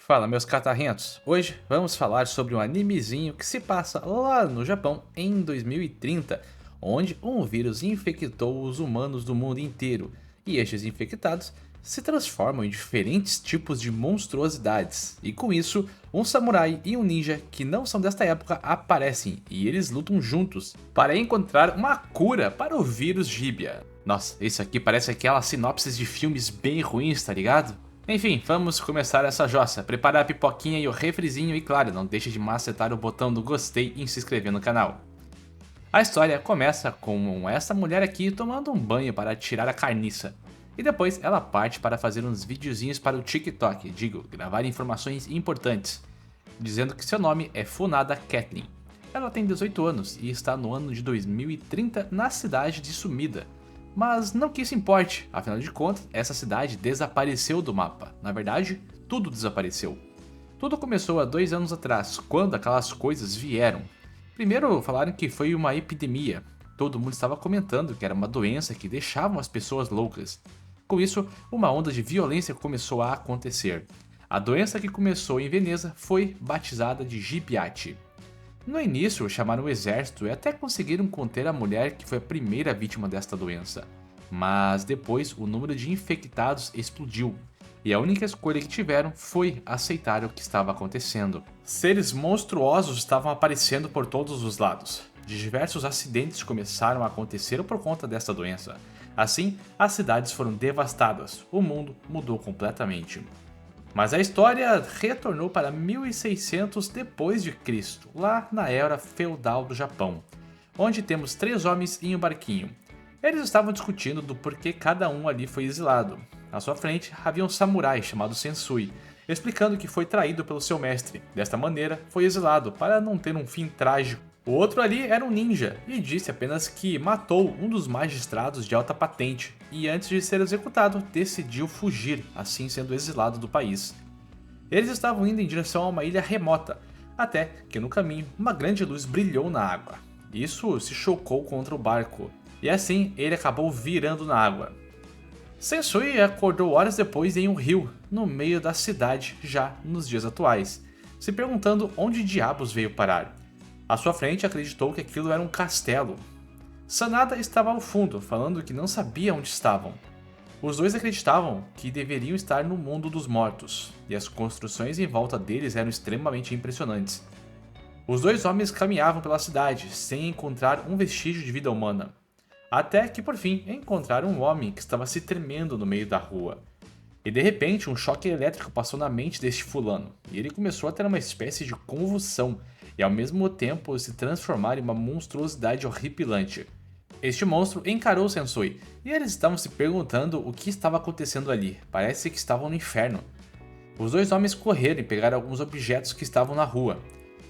Fala, meus catarrentos! Hoje vamos falar sobre um animezinho que se passa lá no Japão em 2030, onde um vírus infectou os humanos do mundo inteiro, e estes infectados se transformam em diferentes tipos de monstruosidades, e com isso, um samurai e um ninja que não são desta época aparecem, e eles lutam juntos para encontrar uma cura para o vírus Gibia. Nossa, isso aqui parece aquelas sinopses de filmes bem ruins, tá ligado? Enfim, vamos começar essa jossa. Preparar a pipoquinha e o refrizinho e claro, não deixe de macetar o botão do gostei e se inscrever no canal. A história começa com essa mulher aqui tomando um banho para tirar a carniça. E depois ela parte para fazer uns videozinhos para o TikTok, gravar informações importantes, dizendo que seu nome é Funada Kathleen. Ela tem 18 anos e está no ano de 2030 na cidade de Sumida. Mas não que isso importe, afinal de contas, essa cidade desapareceu do mapa. Na verdade, tudo desapareceu. Tudo começou há 2 anos atrás, quando aquelas coisas vieram. Primeiro falaram que foi uma epidemia. Todo mundo estava comentando que era uma doença que deixava as pessoas loucas. Com isso, uma onda de violência começou a acontecer. A doença que começou em Veneza foi batizada de Gibiate. No início, chamaram o exército e até conseguiram conter a mulher que foi a primeira vítima desta doença. Mas depois, o número de infectados explodiu, e a única escolha que tiveram foi aceitar o que estava acontecendo. Seres monstruosos estavam aparecendo por todos os lados. Diversos acidentes começaram a acontecer por conta desta doença. Assim, as cidades foram devastadas, o mundo mudou completamente. Mas a história retornou para 1600 depois de Cristo, lá na era feudal do Japão, onde temos 3 homens em um barquinho. Eles estavam discutindo do porquê cada um ali foi exilado. À sua frente havia um samurai chamado Sensui, explicando que foi traído pelo seu mestre. Desta maneira, foi exilado para não ter um fim trágico. O outro ali era um ninja e disse apenas que matou um dos magistrados de alta patente e antes de ser executado decidiu fugir, assim sendo exilado do país. Eles estavam indo em direção a uma ilha remota, até que no caminho uma grande luz brilhou na água. Isso se chocou contra o barco e assim ele acabou virando na água. Sensui acordou horas depois em um rio, no meio da cidade já nos dias atuais, se perguntando onde diabos veio parar. À sua frente acreditou que aquilo era um castelo. Sanada estava ao fundo, falando que não sabia onde estavam. Os dois acreditavam que deveriam estar no mundo dos mortos, e as construções em volta deles eram extremamente impressionantes. Os dois homens caminhavam pela cidade, sem encontrar um vestígio de vida humana. Até que por fim encontraram um homem que estava se tremendo no meio da rua. E de repente um choque elétrico passou na mente deste fulano, e ele começou a ter uma espécie de convulsão, e ao mesmo tempo se transformar em uma monstruosidade horripilante. Este monstro encarou Sensui, e eles estavam se perguntando o que estava acontecendo ali, parece que estavam no inferno. Os dois homens correram e pegaram alguns objetos que estavam na rua.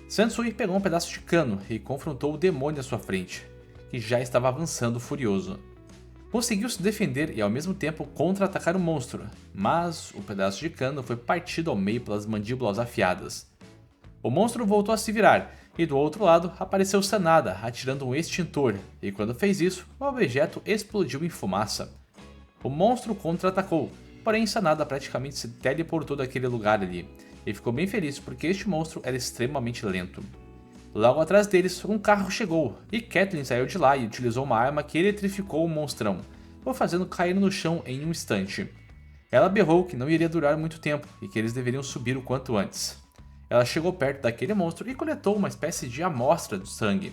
Sensui pegou um pedaço de cano e confrontou o demônio à sua frente, que já estava avançando furioso. Conseguiu se defender e ao mesmo tempo contra-atacar o monstro, mas o pedaço de cano foi partido ao meio pelas mandíbulas afiadas. O monstro voltou a se virar, e do outro lado apareceu Sanada atirando um extintor, e quando fez isso, o objeto explodiu em fumaça. O monstro contra-atacou, porém Sanada praticamente se teleportou daquele lugar ali, e ficou bem feliz porque este monstro era extremamente lento. Logo atrás deles, um carro chegou, e Kathleen saiu de lá e utilizou uma arma que eletrificou o monstrão, o fazendo cair no chão em um instante. Ela berrou que não iria durar muito tempo, e que eles deveriam subir o quanto antes. Ela chegou perto daquele monstro e coletou uma espécie de amostra do sangue.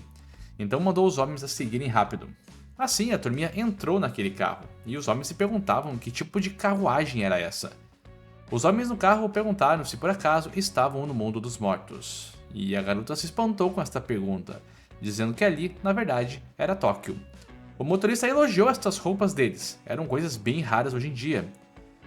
Então mandou os homens a seguirem rápido. Assim, a turminha entrou naquele carro, e os homens se perguntavam que tipo de carruagem era essa. Os homens no carro perguntaram se por acaso estavam no mundo dos mortos. E a garota se espantou com esta pergunta, dizendo que ali, na verdade, era Tóquio. O motorista elogiou estas roupas deles, eram coisas bem raras hoje em dia.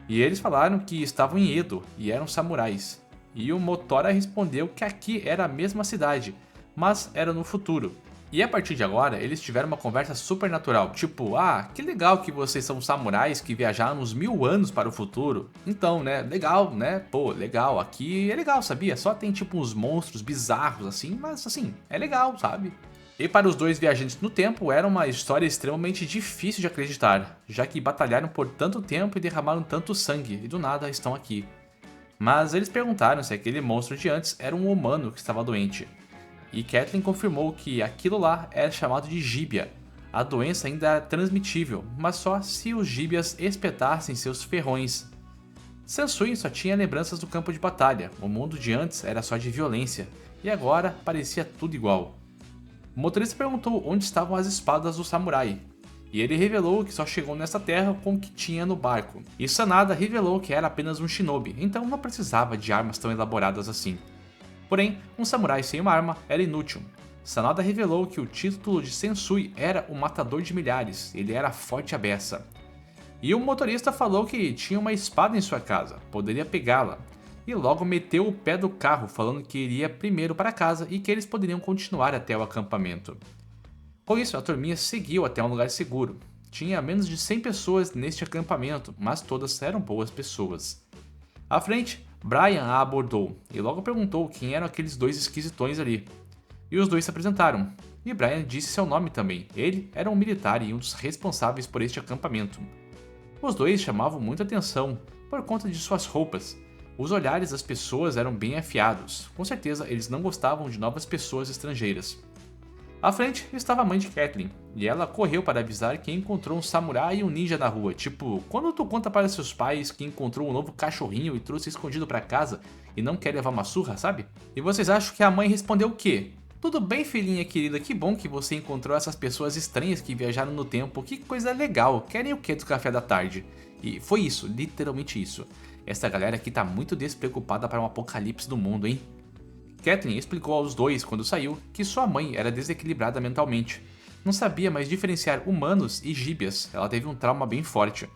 E eles falaram que estavam em Edo e eram samurais. E o Motora respondeu que aqui era a mesma cidade, mas era no futuro. E a partir de agora, eles tiveram uma conversa super natural, tipo, que legal que vocês são samurais que viajaram uns 1000 anos para o futuro. Então, né, legal, né, pô, legal, aqui é legal, sabia? Só tem tipo uns monstros bizarros assim, mas assim, é legal, sabe? E para os dois viajantes no tempo, era uma história extremamente difícil de acreditar, já que batalharam por tanto tempo e derramaram tanto sangue, e do nada estão aqui. Mas eles perguntaram se aquele monstro de antes era um humano que estava doente. E Catelyn confirmou que aquilo lá era chamado de Gíbia. A doença ainda era transmitível, mas só se os Gíbias espetassem seus ferrões. Sansui só tinha lembranças do campo de batalha, o mundo de antes era só de violência, e agora parecia tudo igual. O motorista perguntou onde estavam as espadas do samurai, e ele revelou que só chegou nessa terra com o que tinha no barco. E Sanada revelou que era apenas um shinobi, então não precisava de armas tão elaboradas assim. Porém, um samurai sem uma arma era inútil. Sanada revelou que o título de Sensui era o matador de milhares, ele era forte à beça. E o motorista falou que tinha uma espada em sua casa, poderia pegá-la. E logo meteu o pé do carro falando que iria primeiro para casa e que eles poderiam continuar até o acampamento. Com isso, a turminha seguiu até um lugar seguro. Tinha menos de 100 pessoas neste acampamento, mas todas eram boas pessoas. À frente, Brian a abordou e logo perguntou quem eram aqueles dois esquisitões ali. E os dois se apresentaram, e Brian disse seu nome também. Ele era um militar e um dos responsáveis por este acampamento. Os dois chamavam muita atenção por conta de suas roupas. Os olhares das pessoas eram bem afiados. Com certeza eles não gostavam de novas pessoas estrangeiras. À frente estava a mãe de Catelyn, e ela correu para avisar que encontrou um samurai e um ninja na rua, tipo, quando tu conta para seus pais que encontrou um novo cachorrinho e trouxe escondido para casa e não quer levar uma surra, sabe? E vocês acham que a mãe respondeu o quê? Tudo bem, filhinha querida, que bom que você encontrou essas pessoas estranhas que viajaram no tempo, que coisa legal, querem o que do café da tarde? E foi isso, literalmente isso. Essa galera aqui tá muito despreocupada para um apocalipse do mundo, hein? Catelyn explicou aos dois quando saiu que sua mãe era desequilibrada mentalmente. Não sabia mais diferenciar humanos e gíbias, ela teve um trauma bem forte.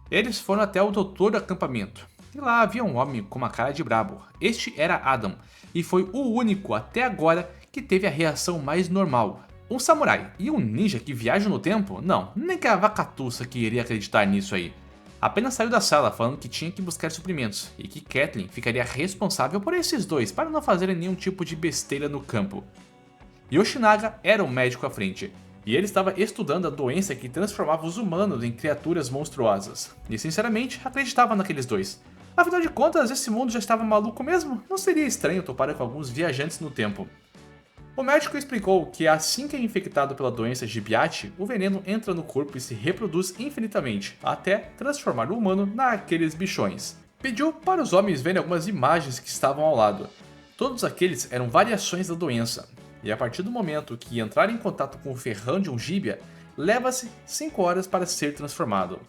Eles foram até o doutor do acampamento, e lá havia um homem com uma cara de brabo. Este era Adam, e foi o único até agora que teve a reação mais normal. Um samurai e um ninja que viajam no tempo? Não, nem que a vacatuça que iria acreditar nisso aí. Apenas saiu da sala falando que tinha que buscar suprimentos e que Catelyn ficaria responsável por esses dois para não fazerem nenhum tipo de besteira no campo. Yoshinaga era o médico à frente, e ele estava estudando a doença que transformava os humanos em criaturas monstruosas, e sinceramente acreditava naqueles dois. Afinal de contas, esse mundo já estava maluco mesmo? Não seria estranho topar com alguns viajantes no tempo. O médico explicou que assim que é infectado pela doença Gibiate, o veneno entra no corpo e se reproduz infinitamente, até transformar o humano naqueles bichões. Pediu para os homens verem algumas imagens que estavam ao lado. Todos aqueles eram variações da doença, e a partir do momento que entrar em contato com o ferrão de um Gibia, leva-se 5 horas para ser transformado.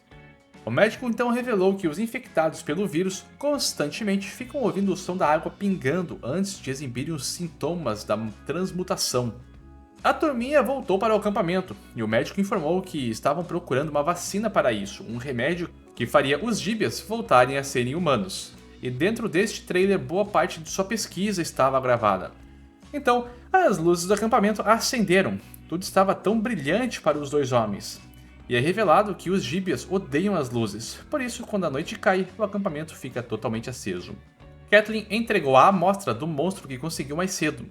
O médico então revelou que os infectados pelo vírus constantemente ficam ouvindo o som da água pingando antes de exibirem os sintomas da transmutação. A turminha voltou para o acampamento e o médico informou que estavam procurando uma vacina para isso, um remédio que faria os Gibias voltarem a serem humanos. E dentro deste trailer boa parte de sua pesquisa estava gravada. Então, as luzes do acampamento acenderam, tudo estava tão brilhante para os dois homens. E é revelado que os Gibias odeiam as luzes, por isso quando a noite cai, o acampamento fica totalmente aceso. Catelyn entregou a amostra do monstro que conseguiu mais cedo.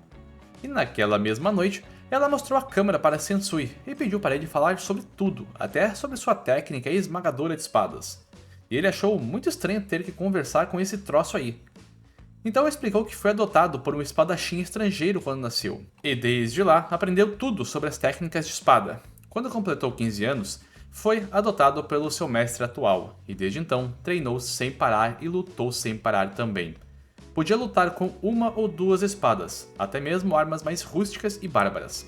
E naquela mesma noite, ela mostrou a câmera para Sensui e pediu para ele falar sobre tudo, até sobre sua técnica esmagadora de espadas. E ele achou muito estranho ter que conversar com esse troço aí. Então explicou que foi adotado por um espadachim estrangeiro quando nasceu, e desde lá aprendeu tudo sobre as técnicas de espada. Quando completou 15 anos, foi adotado pelo seu mestre atual, e desde então treinou sem parar e lutou sem parar também. Podia lutar com uma ou duas espadas, até mesmo armas mais rústicas e bárbaras.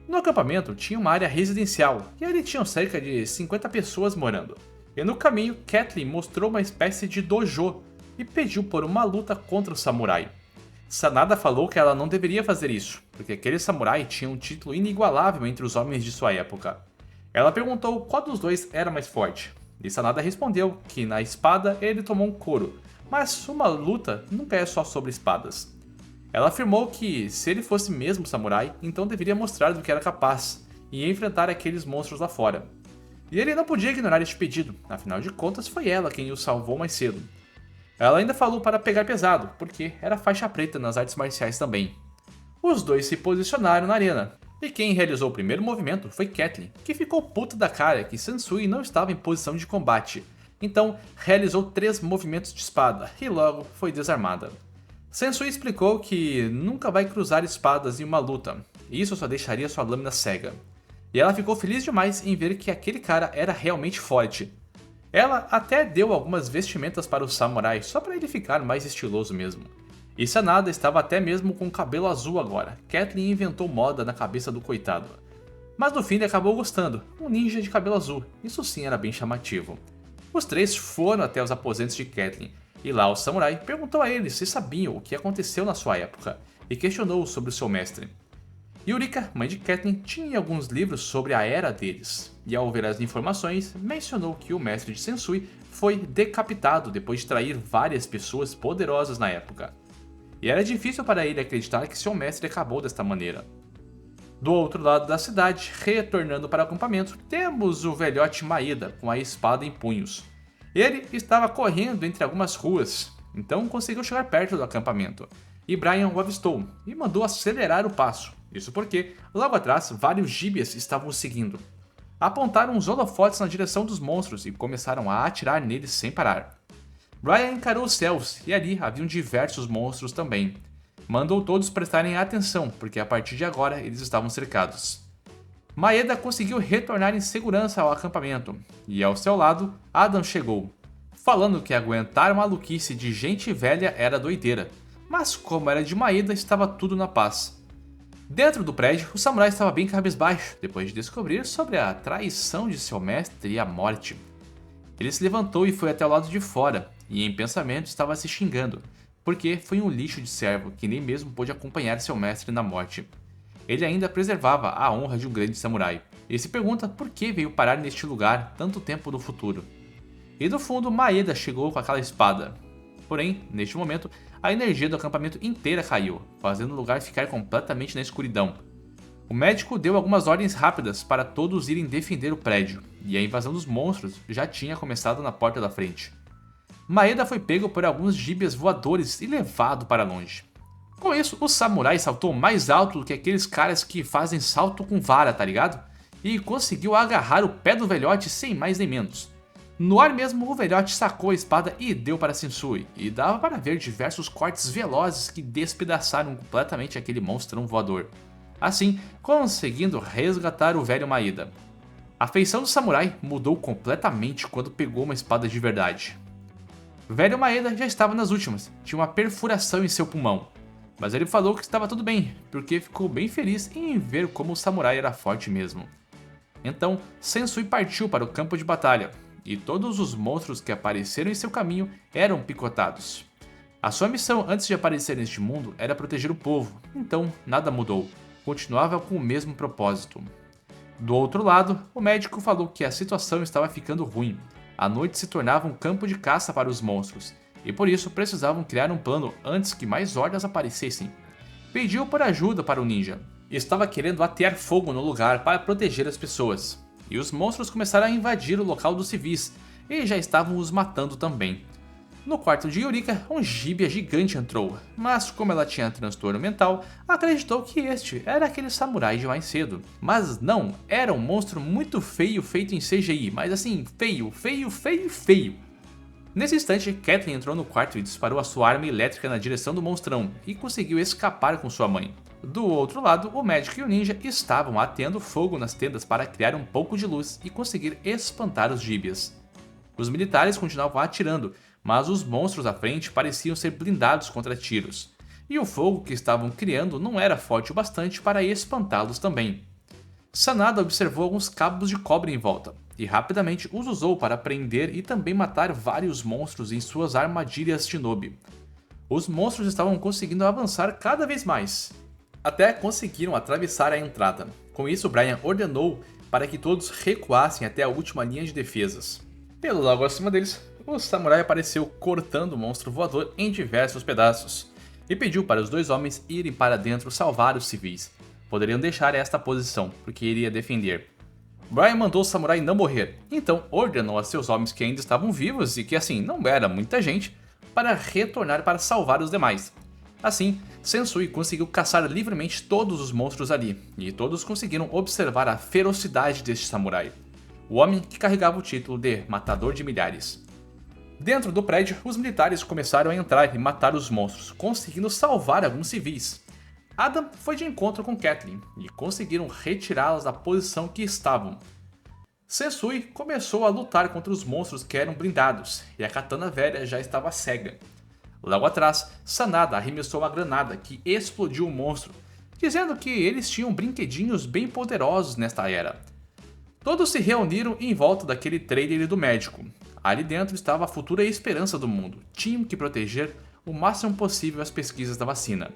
No acampamento tinha uma área residencial, e ali tinham cerca de 50 pessoas morando. E no caminho, Catelyn mostrou uma espécie de dojo, e pediu por uma luta contra o samurai. Sanada falou que ela não deveria fazer isso, porque aquele samurai tinha um título inigualável entre os homens de sua época. Ela perguntou qual dos dois era mais forte, e Sanada respondeu que na espada ele tomou um couro, mas uma luta nunca é só sobre espadas. Ela afirmou que se ele fosse mesmo samurai, então deveria mostrar do que era capaz, e enfrentar aqueles monstros lá fora. E ele não podia ignorar este pedido, afinal de contas foi ela quem o salvou mais cedo. Ela ainda falou para pegar pesado, porque era faixa preta nas artes marciais também. Os dois se posicionaram na arena, e quem realizou o primeiro movimento foi Catelyn, que ficou puta da cara que Sensui não estava em posição de combate. Então realizou 3 movimentos de espada e logo foi desarmada. Sensui explicou que nunca vai cruzar espadas em uma luta, e isso só deixaria sua lâmina cega. E ela ficou feliz demais em ver que aquele cara era realmente forte. Ela até deu algumas vestimentas para o samurai, só para ele ficar mais estiloso mesmo. E Sanada estava até mesmo com cabelo azul agora. Kathleen inventou moda na cabeça do coitado. Mas no fim ele acabou gostando, um ninja de cabelo azul, isso sim era bem chamativo. Os 3 foram até os aposentos de Kathleen, e lá o samurai perguntou a eles se sabiam o que aconteceu na sua época, e questionou sobre o seu mestre. Yurika, mãe de Kathleen, tinha alguns livros sobre a era deles, e ao ver as informações, mencionou que o mestre de Sensui foi decapitado depois de trair várias pessoas poderosas na época. E era difícil para ele acreditar que seu mestre acabou desta maneira. Do outro lado da cidade, retornando para o acampamento, temos o velhote Maeda com a espada em punhos. Ele estava correndo entre algumas ruas, então conseguiu chegar perto do acampamento. E Brian o avistou e mandou acelerar o passo. Isso porque, logo atrás, vários gibias estavam o seguindo. Apontaram os holofotes na direção dos monstros e começaram a atirar neles sem parar. Brian encarou os céus e ali haviam diversos monstros também. Mandou todos prestarem atenção, porque a partir de agora eles estavam cercados. Maeda conseguiu retornar em segurança ao acampamento, e ao seu lado, Adam chegou, falando que aguentar maluquice de gente velha era doideira, mas como era de Maeda, estava tudo na paz. Dentro do prédio, o samurai estava bem cabisbaixo, depois de descobrir sobre a traição de seu mestre e a morte. Ele se levantou e foi até o lado de fora, e em pensamento estava se xingando, porque foi um lixo de servo que nem mesmo pôde acompanhar seu mestre na morte. Ele ainda preservava a honra de um grande samurai, e se pergunta por que veio parar neste lugar tanto tempo no futuro. E do fundo, Maeda chegou com aquela espada. Porém, neste momento, a energia do acampamento inteira caiu, fazendo o lugar ficar completamente na escuridão. O médico deu algumas ordens rápidas para todos irem defender o prédio, e a invasão dos monstros já tinha começado na porta da frente. Maeda foi pego por alguns gibias voadores e levado para longe. Com isso, o samurai saltou mais alto do que aqueles caras que fazem salto com vara, tá ligado? E conseguiu agarrar o pé do velhote sem mais nem menos. No ar mesmo, o velhote sacou a espada e deu para Sensui, e dava para ver diversos cortes velozes que despedaçaram completamente aquele monstrão voador. Assim, conseguindo resgatar o velho Maeda. A feição do samurai mudou completamente quando pegou uma espada de verdade. O velho Maeda já estava nas últimas, tinha uma perfuração em seu pulmão. Mas ele falou que estava tudo bem, porque ficou bem feliz em ver como o samurai era forte mesmo. Então, Sensui partiu para o campo de batalha, e todos os monstros que apareceram em seu caminho eram picotados. A sua missão antes de aparecer neste mundo era proteger o povo, então nada mudou, continuava com o mesmo propósito. Do outro lado, o médico falou que a situação estava ficando ruim. A noite se tornava um campo de caça para os monstros, e por isso precisavam criar um plano antes que mais hordas aparecessem. Pediu por ajuda para o ninja. Estava querendo atear fogo no lugar para proteger as pessoas, e os monstros começaram a invadir o local dos civis, e já estavam os matando também. No quarto de Yurika, um gíbia gigante entrou, mas como ela tinha transtorno mental, acreditou que este era aquele samurai de mais cedo. Mas não, era um monstro muito feio feito em CGI, mas assim, feio, feio, feio, feio. Nesse instante, Kathleen entrou no quarto e disparou a sua arma elétrica na direção do monstrão, e conseguiu escapar com sua mãe. Do outro lado, o médico e o ninja estavam ateando fogo nas tendas para criar um pouco de luz e conseguir espantar os gíbias. Os militares continuavam atirando, mas os monstros à frente pareciam ser blindados contra tiros, e o fogo que estavam criando não era forte o bastante para espantá-los também. Sanada observou alguns cabos de cobre em volta, e rapidamente os usou para prender e também matar vários monstros em suas armadilhas Shinobi. Os monstros estavam conseguindo avançar cada vez mais, até conseguiram atravessar a entrada. Com isso, Brian ordenou para que todos recuassem até a última linha de defesas. Pelo logo acima deles, o samurai apareceu cortando o monstro voador em diversos pedaços, e pediu para os 2 homens irem para dentro salvar os civis. Poderiam deixar esta posição, porque iria defender. Brian mandou o samurai não morrer, então ordenou a seus homens que ainda estavam vivos e que assim não era muita gente, para retornar para salvar os demais. Assim, Sensui conseguiu caçar livremente todos os monstros ali, e todos conseguiram observar a ferocidade deste samurai, o homem que carregava o título de Matador de Milhares. Dentro do prédio, os militares começaram a entrar e matar os monstros, conseguindo salvar alguns civis. Adam foi de encontro com Kathleen e conseguiram retirá-las da posição que estavam. Sensui começou a lutar contra os monstros que eram blindados, e a katana velha já estava cega. Logo atrás, Sanada arremessou uma granada que explodiu o monstro, dizendo que eles tinham brinquedinhos bem poderosos nesta era. Todos se reuniram em volta daquele trailer do médico. Ali dentro estava a futura esperança do mundo. Tinham que proteger o máximo possível as pesquisas da vacina.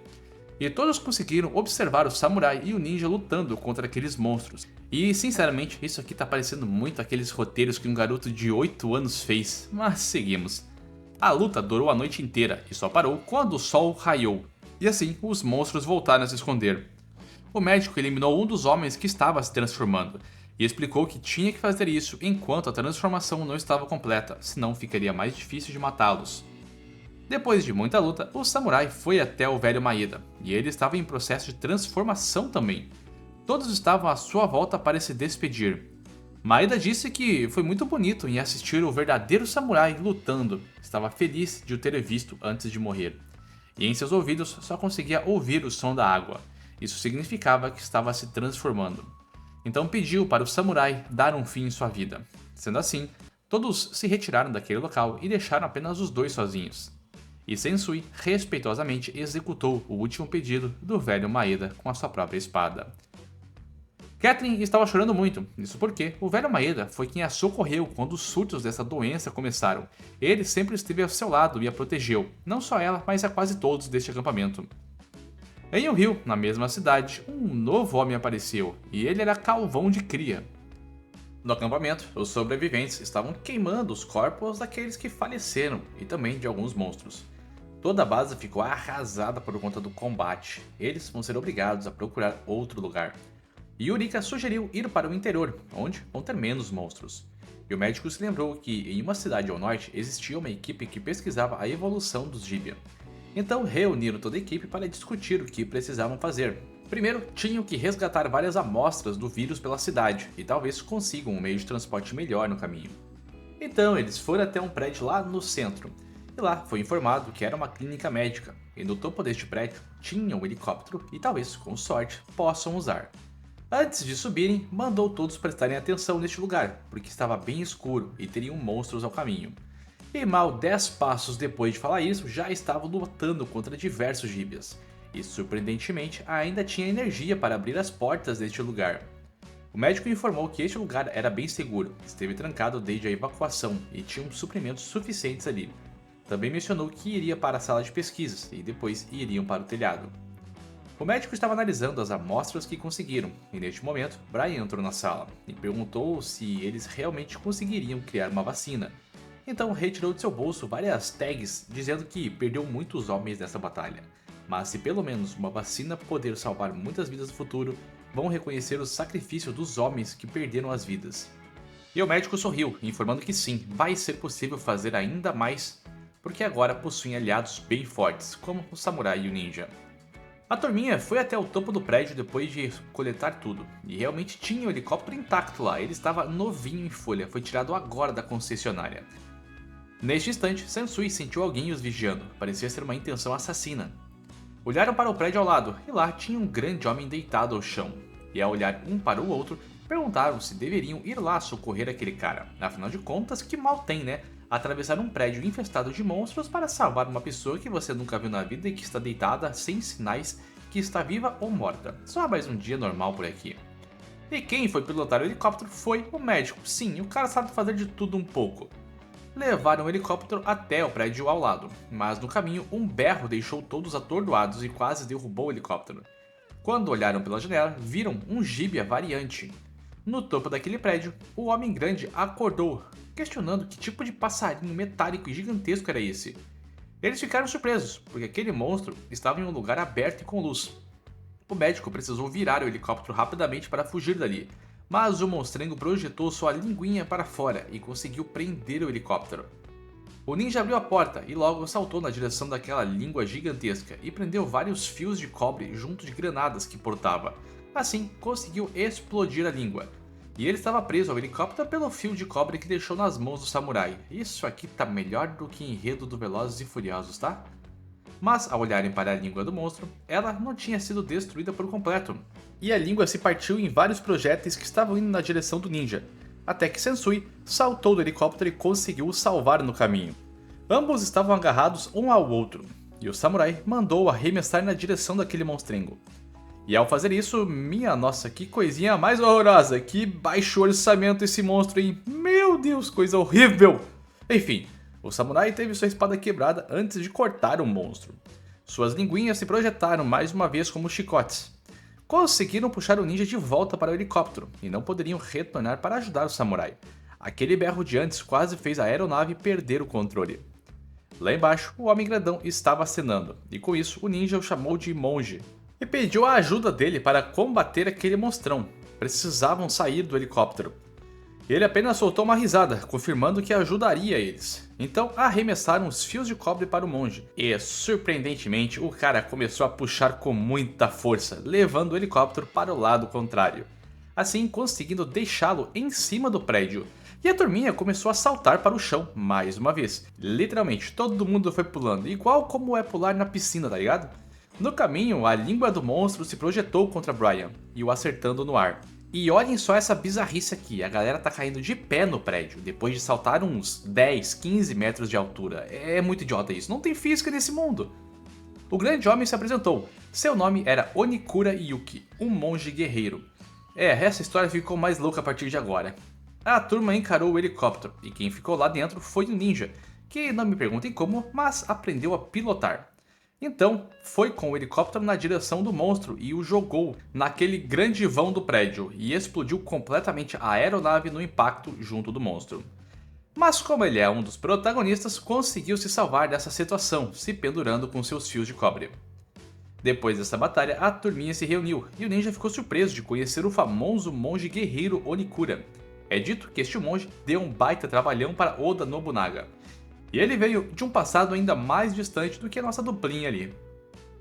E todos conseguiram observar o samurai e o ninja lutando contra aqueles monstros. E sinceramente, isso aqui tá parecendo muito aqueles roteiros que um garoto de 8 anos fez, mas seguimos. A luta durou a noite inteira e só parou quando o sol raiou. E assim, os monstros voltaram a se esconder. O médico eliminou um dos homens que estava se transformando e explicou que tinha que fazer isso enquanto a transformação não estava completa, senão ficaria mais difícil de matá-los. Depois de muita luta, o samurai foi até o velho Maeda, e ele estava em processo de transformação também. Todos estavam à sua volta para se despedir. Maeda disse que foi muito bonito em assistir o verdadeiro samurai lutando, estava feliz de o ter visto antes de morrer. E em seus ouvidos só conseguia ouvir o som da água, isso significava que estava se transformando. Então pediu para o samurai dar um fim em sua vida. Sendo assim, todos se retiraram daquele local e deixaram apenas os dois sozinhos. E Sensui respeitosamente executou o último pedido do velho Maeda com a sua própria espada. Kathleen estava chorando muito, isso porque o velho Maeda foi quem a socorreu quando os surtos dessa doença começaram. Ele sempre esteve ao seu lado e a protegeu, não só ela, mas a quase todos deste acampamento. Em um rio, na mesma cidade, um novo homem apareceu, e ele era calvão de cria. No acampamento, os sobreviventes estavam queimando os corpos daqueles que faleceram e também de alguns monstros. Toda a base ficou arrasada por conta do combate. Eles vão ser obrigados a procurar outro lugar. Yurika sugeriu ir para o interior, onde vão ter menos monstros. E o médico se lembrou que em uma cidade ao norte existia uma equipe que pesquisava a evolução dos Gibia. Então reuniram toda a equipe para discutir o que precisavam fazer. Primeiro, tinham que resgatar várias amostras do vírus pela cidade, e talvez consigam um meio de transporte melhor no caminho. Então eles foram até um prédio lá no centro, e lá foi informado que era uma clínica médica, e no topo deste prédio tinha um helicóptero e talvez, com sorte, possam usar. Antes de subirem, mandou todos prestarem atenção neste lugar, porque estava bem escuro e teriam monstros ao caminho. E mal 10 passos depois de falar isso, já estavam lutando contra diversos Gibias. E surpreendentemente ainda tinha energia para abrir as portas deste lugar. O médico informou que este lugar era bem seguro, esteve trancado desde a evacuação e tinha suprimentos suficientes ali. Também mencionou que iria para a sala de pesquisas e depois iriam para o telhado. O médico estava analisando as amostras que conseguiram, e neste momento, Brian entrou na sala e perguntou se eles realmente conseguiriam criar uma vacina. Então retirou de seu bolso várias tags dizendo que perdeu muitos homens nessa batalha, mas se pelo menos uma vacina poder salvar muitas vidas no futuro, vão reconhecer o sacrifício dos homens que perderam as vidas. E o médico sorriu, informando que sim, vai ser possível fazer ainda mais, porque agora possuem aliados bem fortes, como o samurai e o ninja. A turminha foi até o topo do prédio depois de coletar tudo, e realmente tinha o helicóptero intacto lá, ele estava novinho em folha, foi tirado agora da concessionária. Neste instante, Sensui sentiu alguém os vigiando, parecia ser uma intenção assassina. Olharam para o prédio ao lado, e lá tinha um grande homem deitado ao chão, e ao olhar um para o outro, perguntaram se deveriam ir lá socorrer aquele cara, afinal de contas que mal tem, né? Atravessar um prédio infestado de monstros para salvar uma pessoa que você nunca viu na vida e que está deitada sem sinais que está viva ou morta. Só mais um dia normal por aqui. E quem foi pilotar o helicóptero foi o médico. Sim, o cara sabe fazer de tudo um pouco. Levaram o helicóptero até o prédio ao lado, mas no caminho um berro deixou todos atordoados e quase derrubou o helicóptero. Quando olharam pela janela, viram um Gibia variante. No topo daquele prédio, o homem grande acordou, questionando que tipo de passarinho metálico e gigantesco era esse. Eles ficaram surpresos, porque aquele monstro estava em um lugar aberto e com luz. O médico precisou virar o helicóptero rapidamente para fugir dali, mas o monstrengo projetou sua linguinha para fora e conseguiu prender o helicóptero. O ninja abriu a porta e logo saltou na direção daquela língua gigantesca e prendeu vários fios de cobre junto de granadas que portava. Assim, conseguiu explodir a língua. E ele estava preso ao helicóptero pelo fio de cobre que deixou nas mãos do samurai. Isso aqui tá melhor do que enredo do Velozes e Furiosos, tá? Mas, ao olharem para a língua do monstro, ela não tinha sido destruída por completo. E a língua se partiu em vários projéteis que estavam indo na direção do ninja, até que Sensui saltou do helicóptero e conseguiu o salvar no caminho. Ambos estavam agarrados um ao outro, e o samurai mandou-o arremessar na direção daquele monstrengo. E ao fazer isso, minha nossa, que coisinha mais horrorosa, que baixo orçamento esse monstro, hein? Meu Deus, coisa horrível! Enfim, o samurai teve sua espada quebrada antes de cortar o monstro. Suas linguinhas se projetaram mais uma vez como chicotes. Conseguiram puxar o ninja de volta para o helicóptero e não poderiam retornar para ajudar o samurai. Aquele berro de antes quase fez a aeronave perder o controle. Lá embaixo, o homem grandão estava acenando, e com isso o ninja o chamou de monge e pediu a ajuda dele para combater aquele monstrão. Precisavam sair do helicóptero. Ele apenas soltou uma risada, confirmando que ajudaria eles. Então arremessaram os fios de cobre para o monge. E, surpreendentemente, o cara começou a puxar com muita força, levando o helicóptero para o lado contrário. Assim, conseguindo deixá-lo em cima do prédio. E a turminha começou a saltar para o chão, mais uma vez. Literalmente, todo mundo foi pulando, igual como é pular na piscina, tá ligado? No caminho, a língua do monstro se projetou contra Brian, e o acertando no ar. E olhem só essa bizarrice aqui, a galera tá caindo de pé no prédio, depois de saltar uns 10, 15 metros de altura. É muito idiota isso, não tem física nesse mundo. O grande homem se apresentou, seu nome era Onikura Yuki, um monge guerreiro. Essa história ficou mais louca a partir de agora. A turma encarou o helicóptero, e quem ficou lá dentro foi o ninja, que não me perguntem como, mas aprendeu a pilotar. Então, foi com o helicóptero na direção do monstro e o jogou naquele grande vão do prédio e explodiu completamente a aeronave no impacto junto do monstro. Mas como ele é um dos protagonistas, conseguiu se salvar dessa situação, se pendurando com seus fios de cobre. Depois dessa batalha, a turminha se reuniu e o ninja ficou surpreso de conhecer o famoso monge guerreiro Onikura. É dito que este monge deu um baita trabalhão para Oda Nobunaga. E ele veio de um passado ainda mais distante do que a nossa duplinha ali.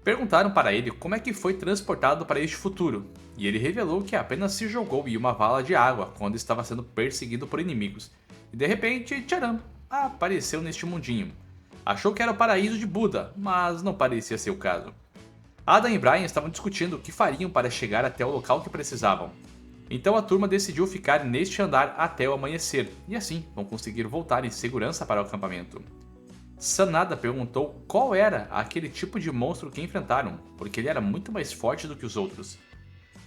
Perguntaram para ele como é que foi transportado para este futuro, e ele revelou que apenas se jogou em uma vala de água quando estava sendo perseguido por inimigos. E de repente, tcharam, apareceu neste mundinho. Achou que era o paraíso de Buda, mas não parecia ser o caso. Adam e Brian estavam discutindo o que fariam para chegar até o local que precisavam. Então a turma decidiu ficar neste andar até o amanhecer, e assim vão conseguir voltar em segurança para o acampamento. Sanada perguntou qual era aquele tipo de monstro que enfrentaram, porque ele era muito mais forte do que os outros.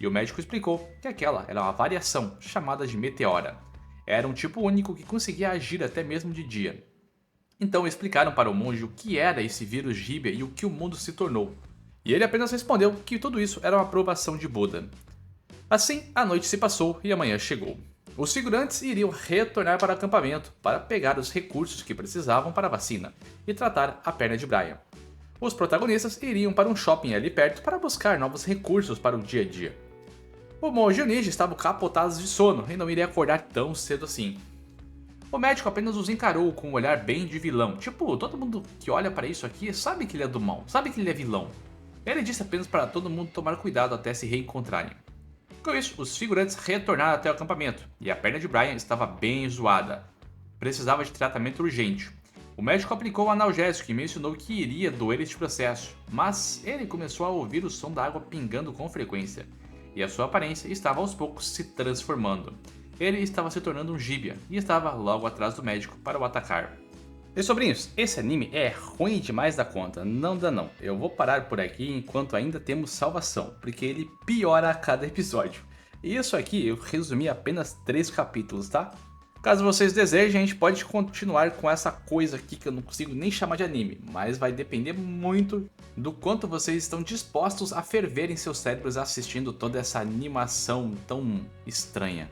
E o médico explicou que aquela era uma variação chamada de meteora. Era um tipo único que conseguia agir até mesmo de dia. Então explicaram para o monge o que era esse vírus Hibia e o que o mundo se tornou. E ele apenas respondeu que tudo isso era uma aprovação de Buda. Assim, a noite se passou e a manhã chegou. Os figurantes iriam retornar para o acampamento para pegar os recursos que precisavam para a vacina e tratar a perna de Brian. Os protagonistas iriam para um shopping ali perto para buscar novos recursos para o dia a dia. O monge e o ninja estavam capotados de sono e não iriam acordar tão cedo assim. O médico apenas os encarou com um olhar bem de vilão, tipo, todo mundo que olha para isso aqui sabe que ele é do mal, sabe que ele é vilão. Ele disse apenas para todo mundo tomar cuidado até se reencontrarem. Com isso, os figurantes retornaram até o acampamento, e a perna de Brian estava bem zoada. Precisava de tratamento urgente. O médico aplicou um analgésico e mencionou que iria doer este processo, mas ele começou a ouvir o som da água pingando com frequência, e a sua aparência estava aos poucos se transformando. Ele estava se tornando um Hibia, e estava logo atrás do médico para o atacar. Meus sobrinhos, esse anime é ruim demais da conta, não dá não. Eu vou parar por aqui enquanto ainda temos salvação, porque ele piora a cada episódio. E isso aqui eu resumi apenas 3 capítulos, tá? Caso vocês desejem, a gente pode continuar com essa coisa aqui que eu não consigo nem chamar de anime, mas vai depender muito do quanto vocês estão dispostos a ferver em seus cérebros assistindo toda essa animação tão estranha.